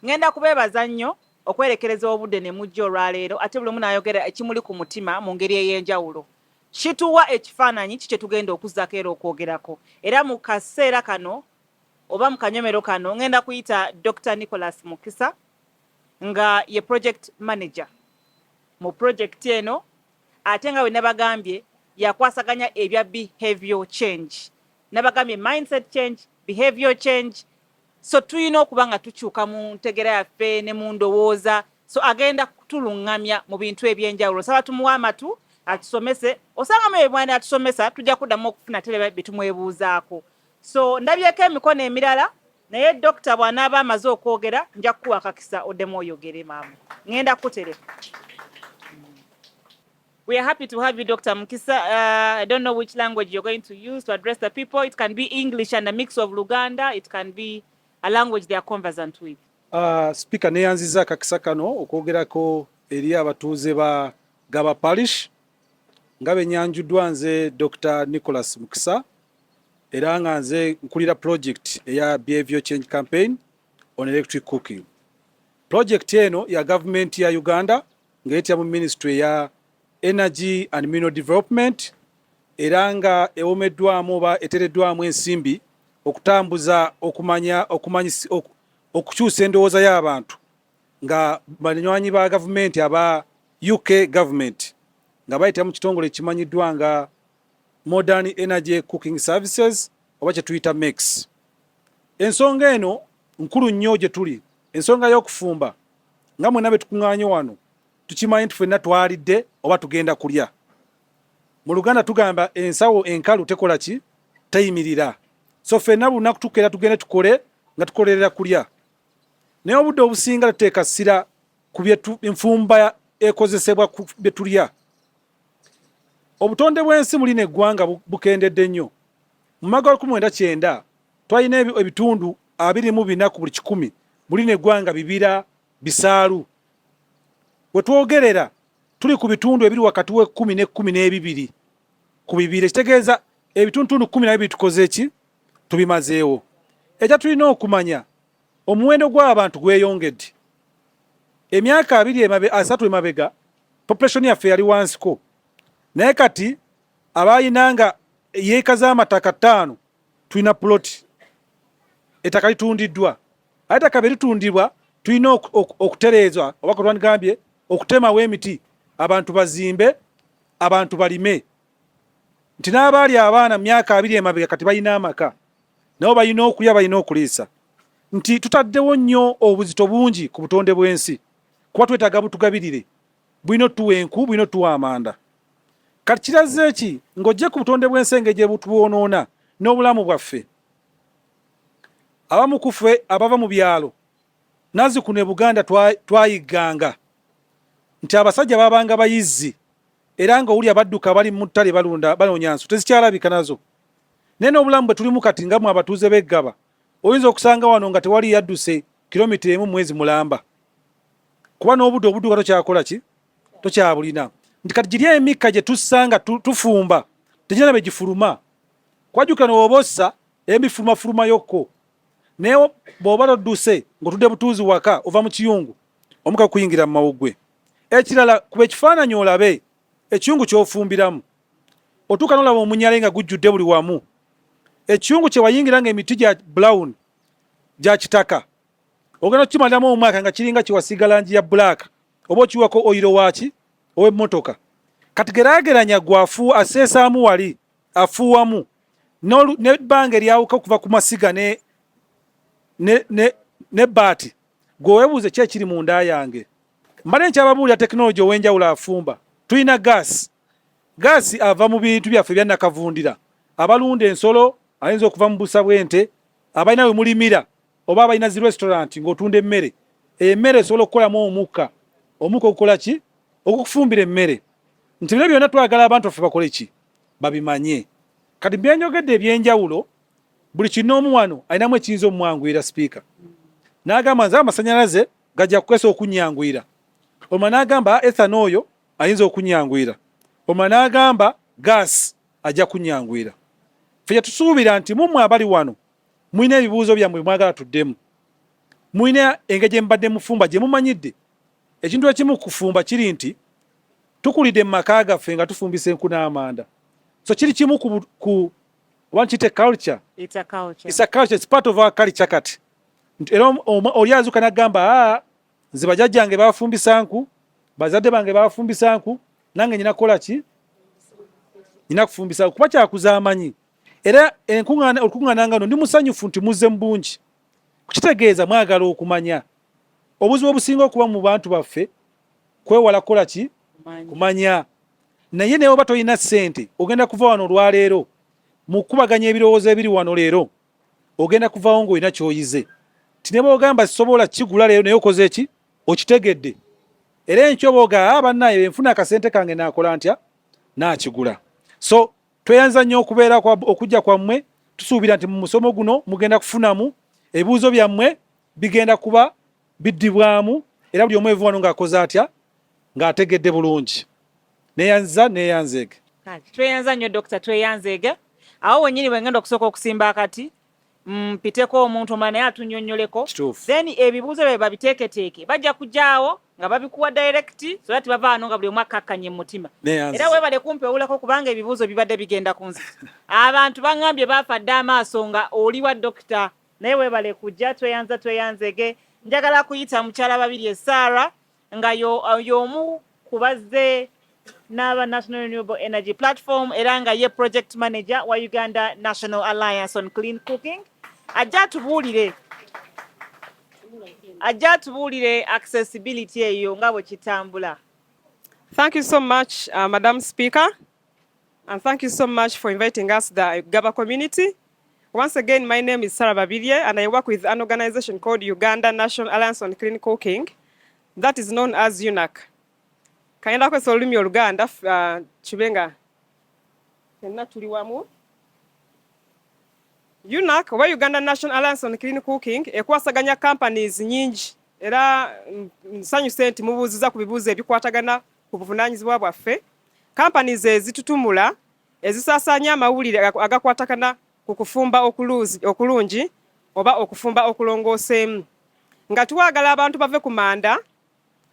ngenda kubeebaza nnyo okwerekereza obudde ne mujja olwaleero ate buli omu n'ayogera ekimuli ku mutima mu ngeri ey'enjawulo. Kituwa ekifaananyi kye tugenda okuzzaako era okwogerako. Era mu kaseera kano oba mu kanyomero kano ngenda kuyita Dr. Nicholas Mukisa nga ye project manager mu project eno, ate nga we nabagambye yakwasaganya ebya behavior change. Nabagambye mindset change, behavior change. So tuyina okuba nga tukyuka mu ntegera yaffe ne mu ndowooza. So agenda kutulungamya mu bintu ebyenjawulo. Saba tumuwa amatu atusomese. Osanga mwe bwana atusomesa tujja kuddamu okufuna tebe bitumwebuuzaako. So ndabyeko emikono emirala naye dokita bw'anaaba amaze okwogera nja kukuwa akakisa oddemu oyogere maama. Ngenda kutereka. We are happy to have you, Dr. Mukisa. I don't know which language you're going to use to address the people. It can be English and a mix of Luganda. It can be a language they are conversant with.
Speaker neyanziza akakisa kano okwogerako eri abatuuze ba Gaba Parish nga benyanjuddwa nze Dr. Nicholas Mukisa era nga nze nkulira project eya Behavior Change Campaign on Electric Cooking. Project eno ya government ya Uganda ng'etya mu ministry ya Energy and Mineral Development era nga ewomeddwamu oba etereddwamu ensimbi okutambuza okukyusa endowooza y'abantu nga banywanyi ba gavumenti aba UK government nga bayita mu kitongole ekimanyiddwa nga Modern Energy Cooking Services oba kye tuyita MEX. Ensonga eno nkulu nnyo gye tuli. Ensonga y'okufumba nga mwenna be tukuŋŋaanye wano tukimanyi nti ffenna twalidde oba tugenda kulya. Mu Luganda tugamba ensawo enkalu tekola ki? Teyimirira. So ffenna lunaku tukeera tugende tukole nga tukolerera kulya. Naye obudde obusinga tuteeka ssira ku enfumba ekozesebwa ku bye tulya. Obutonde bw'ensi muli n'eggwanga bukendedde nnyo. Mu mwaka wa 1990 twalina ebitundu 24 ku buli 100 muli n'eggwanga bibira bisaalu. We twogerera tuli ku bitundu ebiri wakati we 10 ne 12 ku bibiri. Ekitegeeza ebitundu 12 tukoze eki? Tubimazeewo. Ekya tulina okumanya omuwendo gw'abantu gweyongedde. Emyaka 3 emabega population yaffe yali wansiko. Naye kati abayinanga yeeka z'amataka 5 tulina plot ettaka litundiddwa. Ate ettaka bwe litundibwa tulina okutereezwa oba twandigambye okutemawo emiti abantu bazimbe abantu balime. Nti n'abaali abaana myaka 2 emabega kati balina amaka nabo balina okulya balina okuliisa. Nti tutaddewo nnyo obuzito bungi ku butonde bw'ensi kuba twetaaga butugabirire bulina otuwa enku bulina otuwa amanda. Kati kiraze ki ng'ojje ku butonde bw'ensi gye butubwonoona n'obulamu bwaffe. Abamu ku ffe abava mu byalo nazzikuno e Buganda twayigganga nti abasajja babanga bayizzi era nga owulya badduka bali mu ttale balunda banoonya nsu tezikyalabika nazo. Naye n'obulamu bwe tulimu kati nga mwe abatuuze b'Eggaba oyinza okusanga wano nga tewali yadduse kilomita 1 mwezi mulamba kuba n'obudde obudduka tokyakola ki? Tokyabulina. Nti kati giri emikka gye tussanga tufumba tegirina be gifuluma. Kwajjuka n'obossa emifulumafuluma yokko. Naye bw'oba todduse ng'otudde butuuzi waka ova mu kiyungu omuka kuyingira mu mawuggwe. Ekirala kuba ekifaananyi olabe ekiyungu ky'ofumbiramu otuuka n'olaba omunyale nga gujjudde buli wamu. Ekiyungu kye wayingira nga emiti gya brown gya kitaka ogenda okukimaliramu omwaka nga kiringa kiwasiiga langi ya black oba okiwako oyiro waaki ow'emmotoka. Kati geraageranya gwafu aseesaamu wali afuuwamu n'ebbanga eryawuka okuva ku masiga ne baati gweweebuuze ki ekiri mu nda yange. Mbadde nkyababuulira tekinologi ow'enjawulo afumba. Tulina gaasi ava mu bintu byaffe bya nakavundira. Abalunda ensolo ayinza okuva mu busa bw'ente, abalina we mulimira oba abalina zi restaurant ng'otunda emmere. Emmere esobola okukolamu omukka okukola ki? Okufumbira emmere. Nti bino byonna twagala abantu baffe bakole ki? Babimanye. Kati byenjogedde ebyenjawulo buli kinoomu wano alinamu ekiyinza omumwanguyira sipiika. N'agamba nze amasannyalaze gajja kukwesa okunyanguyira. Oluma n'agamba ethanol oyo ayinza okunyanguyira. Oluma n'agamba gaasi ajja kunyanguyira. Ffe tusuubira nti mumwe abali wano mulina ebibuuzo byammwe mwagala tuddemu. Muine engege mbadde mufumba gye mumanyidde. Ekintu ekimu kufumba kiri nti tukulidde mu maka gaffe nga tufumbisa enku n'amanda. So kiri kimu ku want it a culture.
It's a culture.
It's a culture. It's part of our culture kati. Era oli azuka n'agamba nze bajjajjange bafumbisa nku, bazadde bange bafumbisa nku, nange nyina kola ki? Nyina kufumbisa kuba kyakuza amanyi. Era okuŋŋaana ngano ndi musanyufu nti muzze mu bungi. Kukitegeeza mwagala okumanya. Obuzibu obusinga okuba mu bantu baffe kwewala kola ki? Kumanya. Naye newe oba toyina ssente ogenda kuva wano olwaleero mu kubaganya ebirowoozo ebiri wano leero ogenda kuvaawo ng'olina ky'oyize. Ti ne bw'ogamba sisobola kigula leero naye okoze eki? Okitegedde. Era enkyo bw'ogamba bannaye nfuna akasente kange naakola ntya? Naakigula. So tweyanza nnyo okubeera okujja kwammwe, tusuubira nti mu musomo guno mugenda kufunamu ebibuuzo byammwe bigenda kuba biddibwamu era buli omu evu wano ng'akoze atya? Ng'ategedde bulungi. Neyanzeege.
Tweyanza nnyo Dr. Tweyanzeege. Awo wennyini bwengenda okusooka okusimba akati mpiteko omuntu omulala naye atunnyonnyoleko. Then ebibuuzo bye babiteeketeeke bajja kujjaawo nga babikuwa direct so that bava wano nga buli omu akkakkanye mu mutima. Era weebale kumpewulako kubanga ebibuuzo bibadde bigenda ku nze. Abantu baŋŋambye baafadde amaaso nga oli wa Dokita naye weebale kujja. Tweyanzeege. Njagala kuyita mukyala Babirye Sarah nga y'omu ku bazze n'aba National Renewable Energy Platform era nga ye project manager wa Uganda National Alliance on Clean Cooking. Ajja tubuulire accessibility eyo nga bwe kitambula.
Thank you so much, Madam Speaker, and thank you so much for inviting us, the Gaba community. Once again, my name is Sarah Babirye, and I work with an organization called Uganda National Alliance on Clean Cooking, that is known as UNAC. Kayenda kwesa olulimi Oluganda kibenga fenna tuli wamu. UNAC oba Uganda National Alliance on Clean Cooking ekwasaganya companies nyingi era nsanyuse nti mubuuziza ku bibuuzo ebikwatagana ku buvunaanyizibwa bwaffe. Companies ezitutumula ezisaasaanya amawulire agakwatagana ku kufumba okulungi oba okufumba okulongooseemu. Nga tuwagala abantu bave ku manda,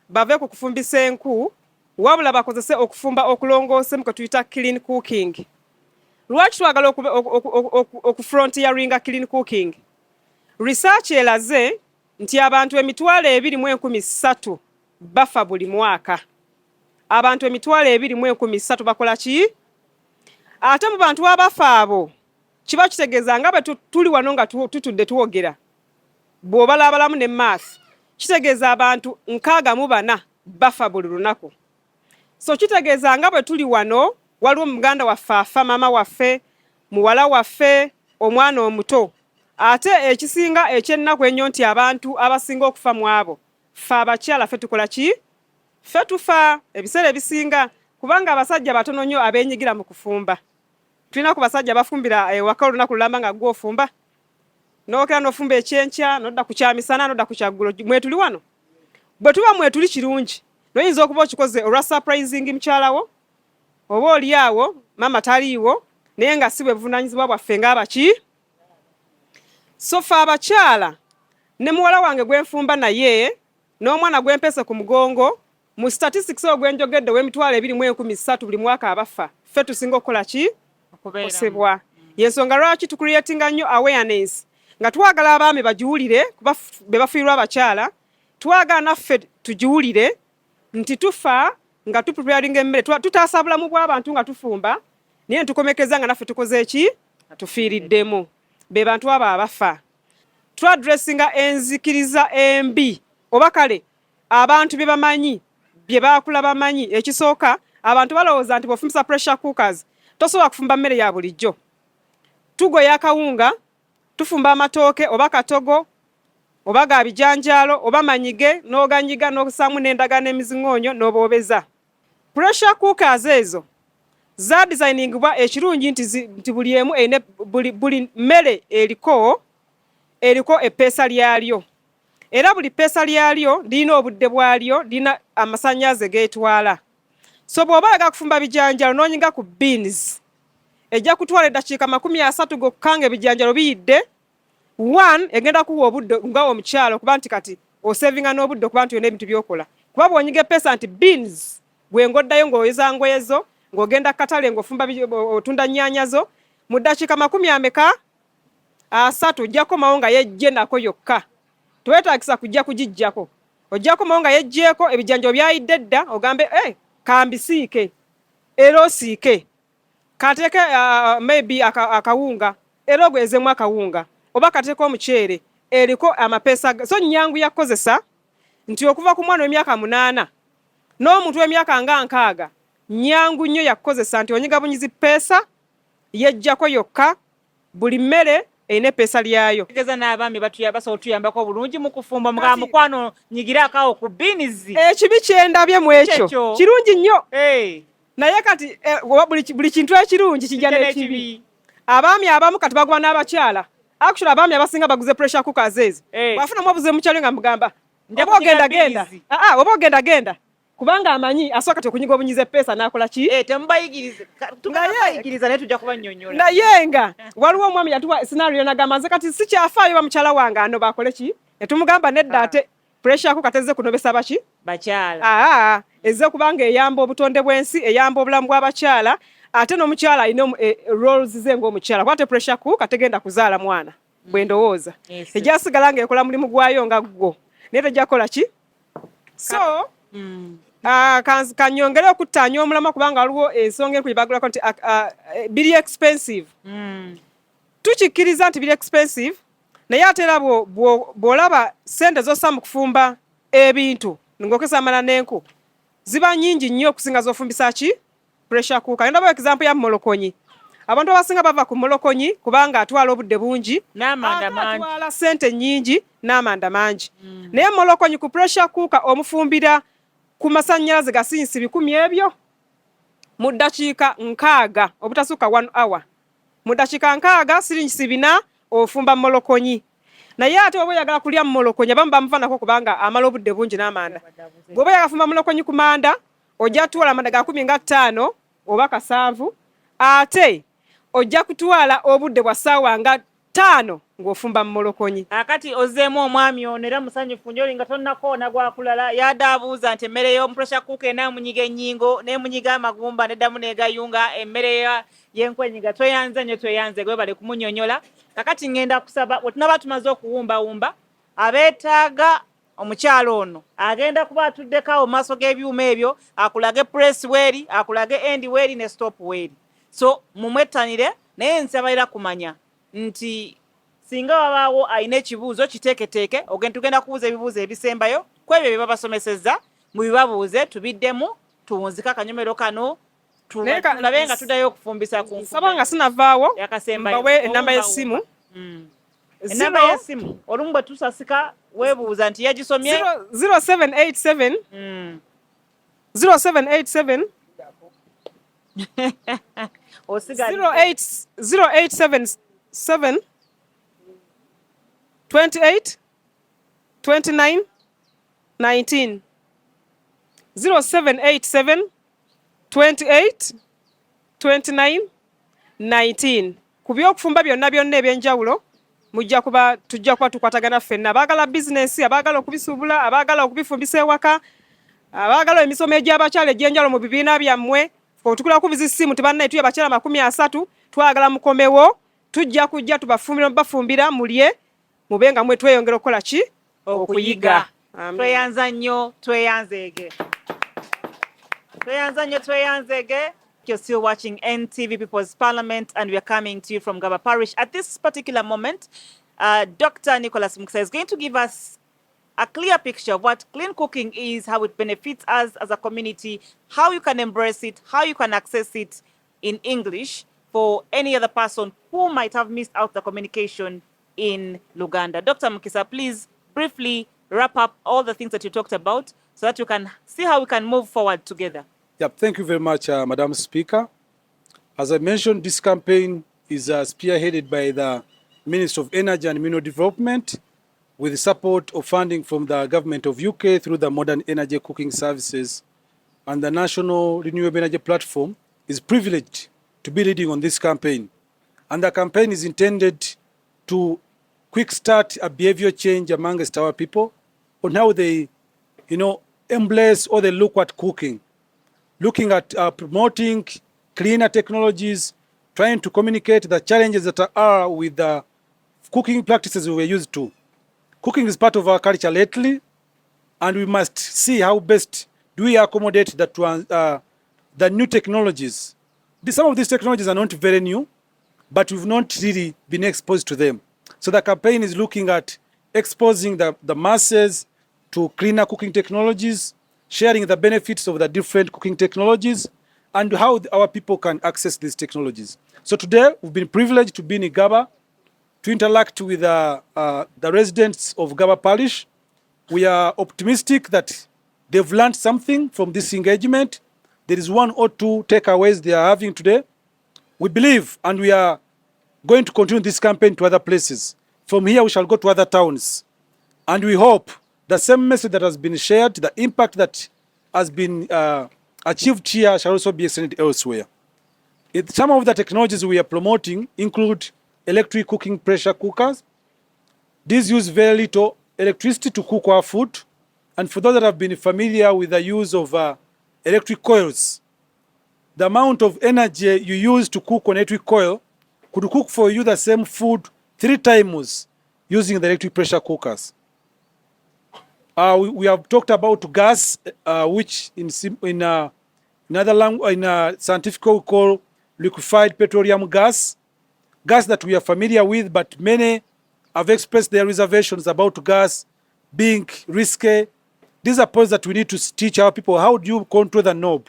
bave ku kufumbisa enku, wabula bakozese okufumba okulongooseemu kwe tuyita clean cooking. Lwaki twagala okufrontieringa clean cooking? Research elaze nti abantu 2,113 bafa buli mwaka. Abantu 2,113 bakola ki? Ate mu bantu abafa abo kiba kitegeeza nga bwe tuli wano nga tutudde tuwogera. Bw'obalabalamu ne math kitegeeza abantu 64 bafa buli lunaku. So kitegeeza nga bwe tuli wano waliwo muganda waffe afa, mama waffe, muwala waffe, omwana omuto. Ate ekisinga ekyennaku ennyo nti abantu abasinga okufa mu abo ffe abakyala ffe tukola ki? Ffe tufa ebiseera ebisinga kubanga abasajja batono nnyo abeenyigira mu kufumba. Tulina ku basajja bafumbira ewaka olunaku lulamba nga gwe ofumba. N'okera n'ofumba ekyenkya, n'odda ku kyamisana, n'odda ku kyaggulo. Mwetuli wano? Bwe tuba mwetuli kirungi. Noyinza okuba okikoze olwa surprising mukyalawo, oba oli awo mama taliiwo naye nga si bwe buvunaanyizibwa bwaffe ng'abaki. So ffe abakyala ne muwala wange gwe nfumba naye n'omwana gwe mpese ku mugongo mu statistics ogwenjogedde w'emitwalo 2,113 buli mwaka abafa. Ffe tusinga okukola ki? Okosebwa. Yensonga lwaki tucreatinga nnyo awareness nga twagala abaami bagiwulire kuba be bafiirwa abakyala, twagala naffe tugiwulire nti tufa nga tupreparing emmere, tutaasa bulamu bw'abantu nga tufumba naye tukomekeza nga naffe tukoze eki? Tufiiriddemu. Be bantu abo abafa. Twadressinga enzikiriza embi oba kale abantu bye bamanyi bye baakula bamanyi. Ekisooka abantu balowooza nti bw'ofumbisa pressure cookers tosobola kufumba mmere ya bulijjo. Tugoya akawunga, tufumba amatooke oba katogo oba ga bijanjaalo oba manyige n'oganyiga n'okusaamu n'endagala n'emiziŋoonyo n'oboobeza. Pressure cookers ezo za designingibwa ekirungi nti buli emu buli mmere eriko eppeesa lyalyo. Era buli ppeesa lyalyo lirina obudde bwalyo, lirina amasannyalaze geetwala. So bw'oba oyagala kufumba bijanjaalo n'onyiga ku beans ejja kutwala eddakiika 30 gokka nga ebijanjaalo biyidde one egenda kuwa obudde nga omukyalo kuba nti kati osavinga n'obudde kuba nti yona ebintu byokola kuba bwonyiga epesa nti beans bwengoddayo ng'oyoza ngoye zo ng'ogenda katale ng'ofumba otunda nnyaanya zo mu ddakiika 30 ojja komawo nga yejje nako yokka tewetaagisa kujja kugijjako ojja komawo nga yejjeeko ebijanjo byayidde dda ogambe kambisiike era osiike kateeke maybe akawunga era ogwezemu akawunga oba kateeke omuceere eriko amapeesa so nnyangu yakozesa nti okuva ku mwana w'emyaka 8 n'omuntu w'emyaka nga 6 nnyangu nnyo yakozesa nti onyigabunyizi peesa yejjako yokka buli mmere erina epeesa lyayo
tegeza n'abaami basobola otuyambako obulungi mu kufumba mugamba mukwano nyigiraakawo ku binizi
ekibi kyendabye mu ekyo kirungi nnyo naye kati buli kintu ekirungi kijja n'ekibi abaami abamu kati baguba n'abakyala actually abaami abasinga baguze pressure cookers ezo bwafunamu obuze mukyalo nga mugamba oba ogenda genda kubanga amanyi asooka tekunyiga obunyiza epeesa n'akola ki
tubayigiriza naye tujja kubannyonnyola
naye nga waliwo omwami yatuwa scenario nagamba nze kati sikyafaayo bamukyala wange ano bakole ki ne tumugamba nedda ate pressure cooker tezze kunobesa baki
bakyala
ezze kubanga eyamba obutonde bw'ensi eyamba obulamu bw'abakyala ate n'omukyala alina roles ze ng'omukyala kuba te pressure cooker tegenda kuzaala mwana bwe ndowooza ejyasigala ng'ekola mulimu gwayo nga gwo naye tejja kukola ki so kanyongere okuttaanya omulama kubanga waliwo ensonga enkulu bagulako nti biri expensive tukikkiriza nti biri expensive naye ate era bw'olaba sente zossa mu kufumba ebintu ng'okesa amala n'enku ziba nnyingi nnyo okusinga z'ofumbisa ki pressure cooker ndaba example ya molokonyi abantu abasinga bava ku molokonyi kubanga atwala obudde bungi atwala sente nnyingi n'amanda mangi naye molokonyi ku pressure cooker omufumbira ku masannyalaze gasinsi 100 ebyo mu ddakiika 6 obutasukka 1 hour mu ddakiika 6 siringi 4 ofumba molokonyi naye ate oba oyagala kulya molokonyi abamu bamufaanako kubanga amala obudde bungi n'amanda bw'oba oyagala fumba molokonyi ku manda ojja kutwala amanda ga 15 oba 7 ate ojja kutwala obudde bwa ssaawa nga 5 ng'ofumba mu molokonyi
akati ozzeemu omwami ono era musanyufu nnyo nga tonnakoona gwakulala yadaabuuza nti emmere y'omupressure cooker enaamunyiga ennyingo n'emunyiga amagumba neddamu n'egayunga emmere y'enkwenyiga tweyanze nnyo tweyanze gwebale kumunnyonnyola kakati ngenda kusaba bwe tunaba tumaze okuwumbawumba abeetaaga omukyalo ono agenda kuba atuddeko mu maaso g'ebyuma ebyo akulage press weeri akulage end weeri ne stop weeri so mumwettanire naye nsabalira kumanya nti singa wabaawo alina ekibuuzo kiteeketeeke tugenda kubuuza ebibuuzo ebisembayo ku ebyo bye babasomesezza mubibabuuze tubiddemu tuwunzika akanyomero kano tulabe nga tuddayo okufumbisa ku
nsaba nga sinavaawo
yakasembayo
mbawe enamba y'essimu
enamba y'essimu olumu bwe tusasika weebuuza nti yagisomye
0787 0787 0877 28 29 19 0787 28 29 19 ku byokufumba byonna ebyenjawulo tujja kuba tukwatagana ffenna abaagala bizinesi abaagala okubisuubula abaagala okubifumbisa ewaka abaagala emisomo egy'abakyala egy'enjawulo mu bibiina byammwe otukulako bizisimu tibannaye tuye abakyala 30 twagala mukomewo tujja kujja tubafumbira mulye mube nga mwe tweyongera okukola ki okuyiga
tweyanza nnyo tweyanzeege You're still watching NTV People's Parliament, and we are coming to you from Gaba Parish. At this particular moment, Dr. Nicholas Mukisa is going to give us a clear picture of what clean cooking is, how it benefits us as a community, how you can embrace it, how you can access it in English for any other person who might have missed out the communication in Luganda. Dr. Mukisa, please briefly wrap up all the things that you talked about so that you can see how we can move forward together.
Yeah, thank you very much, Madam Speaker. As I mentioned, this campaign is spearheaded by the Minister of Energy and Mineral Development with the support of funding from the Government of UK through the Modern Energy Cooking Services, and the National Renewable Energy Platform is privileged to be leading on this campaign. And the campaign is intended to quick start a behavior change amongst our people on how they, embrace or they look at cooking, looking at promoting cleaner technologies, trying to communicate the challenges that are with the cooking practices we were used to. Cooking is part of our culture lately, and we must see how best do we accommodate the new technologies. Some of these technologies are not very new, but we've not really been exposed to them. So the campaign is looking at exposing the masses to cleaner cooking technologies, sharing the benefits of the different cooking technologies, and how our people can access these technologies. So today, we've been privileged to be in Gaba, to interact with the residents of Gaba Parish. We are optimistic that they've learned something from this engagement. There is 1 or 2 takeaways they are having today. We believe, and we are going to continue this campaign to other places. From here, we shall go to other towns. And we hope the same message that has been shared, the impact that has been achieved here shall also be extended elsewhere. Some of the technologies we are promoting include electric cooking pressure cookers. These use very little electricity to cook our food. And for those that have been familiar with the use of electric coils, the amount of energy you use to cook on electric coil could cook for you the same food 3 times using the electric pressure cookers. We have talked about gas, which in scientific we call liquefied petroleum gas that we are familiar with, but many have expressed their reservations about gas being risky. These are points that we need to teach our people. How do you control the knob?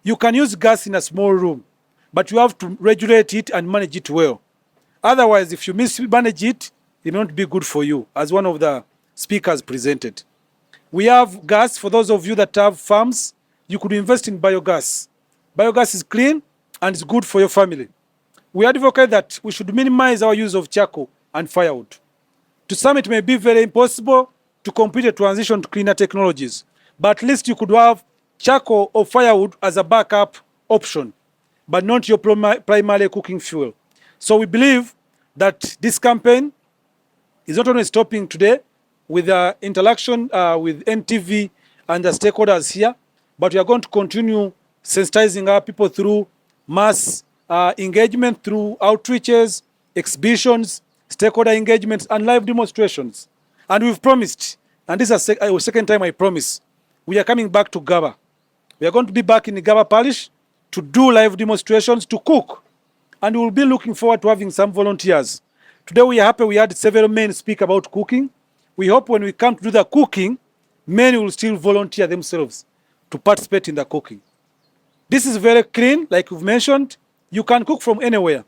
You can use gas in a small room, but you have to regulate it and manage it well. Otherwise, if you mismanage it, it may not be good for you, as one of the speakers presented. We have gas. For those of you that have farms, you could invest in biogas. Biogas is clean and it's good for your family. We advocate that we should minimize our use of charcoal and firewood. To some, it may be very impossible to complete a transition to cleaner technologies, but at least you could have charcoal or firewood as a backup option, but not your primary cooking fuel. So we believe that this campaign is not only stopping today with the interaction with NTV and the stakeholders here, but we are going to continue sensitizing our people through mass engagement, through outreaches, exhibitions, stakeholder engagements, and live demonstrations. And we've promised, and this is the second time I promise, we are coming back to Gaba. We are going to be back in Gaba Parish to do live demonstrations, to cook. And we will be looking forward to having some volunteers. Today we are happy we had several men speak about cooking. We hope when we come to do the cooking, men will still volunteer themselves to participate in the cooking. This is very clean, like we've mentioned. You can cook from anywhere.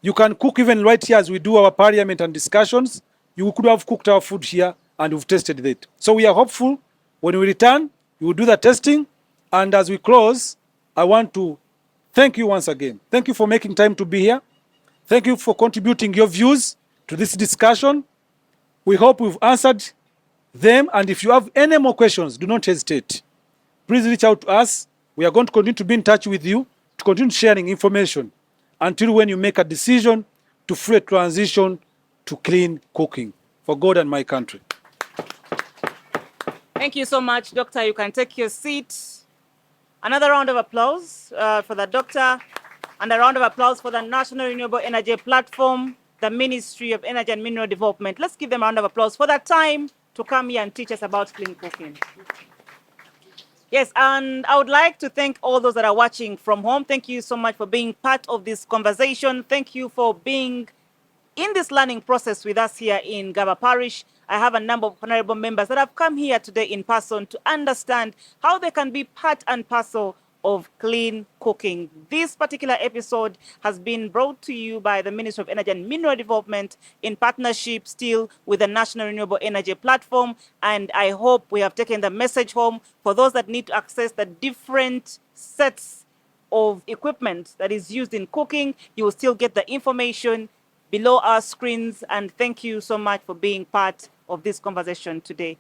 You can cook even right here as we do our parliament and discussions. You could have cooked our food here and we've tested it. So we are hopeful when we return, we will do the testing. And as we close, I want to thank you once again. Thank you for making time to be here. Thank you for contributing your views to this discussion. We hope we've answered them. And if you have any more questions, do not hesitate. Please reach out to us. We are going to continue to be in touch with you, to continue sharing information until when you make a decision to fully transition to clean cooking for God and my country.
Thank you so much, Doctor. You can take your seat. Another round of applause for the doctor, and a round of applause for the National Renewable Energy Platform, the Ministry of Energy and Mineral Development. Let's give them a round of applause for that time to come here and teach us about clean cooking. Yes, and I would like to thank all those that are watching from home. Thank you so much for being part of this conversation. Thank you for being in this learning process with us here in Gaba Parish. I have a number of honorable members that have come here today in person to understand how they can be part and parcel of clean cooking. This particular episode has been brought to you by the Ministry of Energy and Mineral Development in partnership still with the National Renewable Energy Platform. And I hope we have taken the message home for those that need to access the different sets of equipment that is used in cooking. You will still get the information below our screens. And thank you so much for being part of this conversation today.